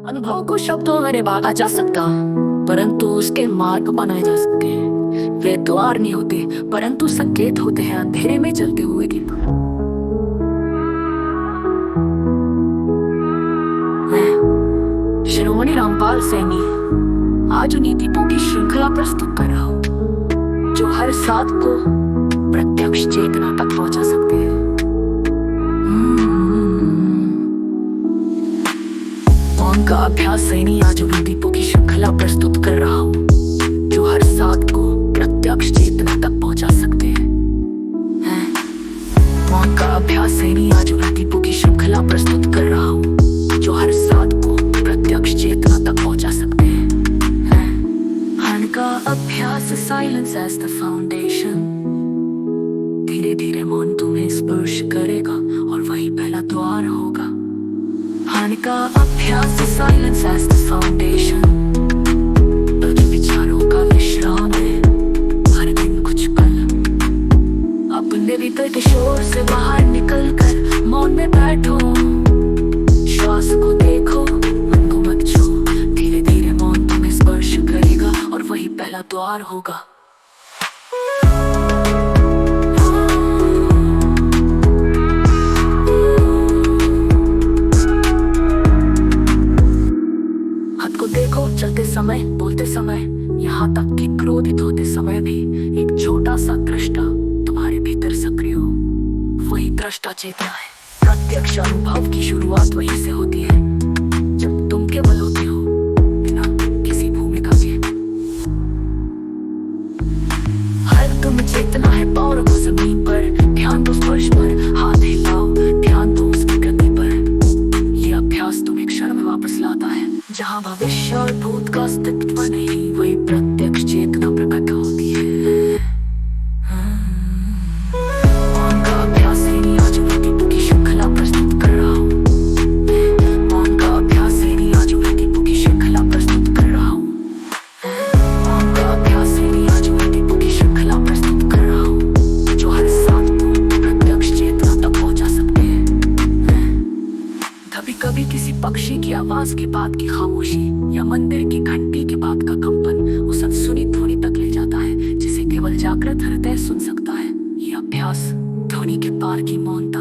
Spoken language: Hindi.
अनुभव को शब्दों में बांधा जा सकता, परंतु उसके मार्ग बनाए जा सकते हैं। वे द्वार नहीं होते, परंतु संकेत होते हैं अंधेरे में चलते हुए दीप। मैं शिरोमणि रामपाल सैनी आज उन्हीं दीपों की श्रृंखला प्रस्तुत कर रहा हूँ जो हर साथ को प्रत्यक्ष चेतना तक पहुंचा सकते हैं। मौन का अभ्यास सैनी आज उन्हीं दीपों की श्रृंखला प्रस्तुत कर रहा हूँ जो हर साथ को प्रत्यक्ष चेतना तक पहुंचा सकते हैं। मौन का अभ्यास सैनी आज उन्हीं दीपों की श्रृंखला प्रस्तुत कर रहा हूँ जो हर साथ को प्रत्यक्ष चेतना तक पहुंचा सकते हैं। ध्यान का अभ्यास साइलेंस एज द फाउंडेशन। धीरे धीरे मौन तुम्हें स्पर्श करेगा और वही पहला द्वार होगा। ध्यान का अभ्यास साइलेंस एज द फाउंडेशन। विचारों का विश्राम है हर दिन कुछ पल। अपने भीतर के शोर से बाहर निकल कर मौन में बैठो। श्वास को देखो, मन को मत छू। धीरे धीरे मौन तुम्हें स्पर्श करेगा और वही पहला द्वार होगा। हाथ को देखो, चलते समय, बोलते समय, यहाँ तक कि क्रोधित होते समय भी एक छोटा सा दृष्टा तुम्हारे भीतर सक्रिय हो। वही दृष्टा चेतना है। प्रत्यक्ष अनुभव की शुरुआत वहीं से होती है जब तुम केवल होते हो बिना किसी भूमिका के। हर तुम चेतना है पैरों को जमीन पर। ध्यान दो स्पर्श पर, हाथ हिलाओ, ध्यान दो उसकी गति पर। यह अभ्यास तुम्हें क्षण में वापस लाता है जहाँ भविष्य और भूत का अस्तित्व नहीं, वही प्रत्यक्ष चेतना प्रकट होती है। मौन का अभ्यास सैनी आज उन्हीं दीपों की श्रृंखला प्रस्तुत कर रहा हूँ। मौन का अभ्यास सैनी आज उन्हीं दीपों की श्रृंखला प्रस्तुत कर रहा हूँ। मौन का अभ्यास सैनी आज उन्हीं दीपों की श्रृंखला प्रस्तुत कर रहा हूँ जो हर साथ को प्रत्यक्ष चेतना तक पहुंचा सकते हैं। कभी कभी किसी पक्षी की आवाज के बाद की खामोशी या मंदिर की घंटी के बाद का कंपन उस अनसुनी ध्वनि तक ले जाता है जिसे केवल जागृत हृदय सुन सकता है। यह अभ्यास ध्वनि के पार की मौनता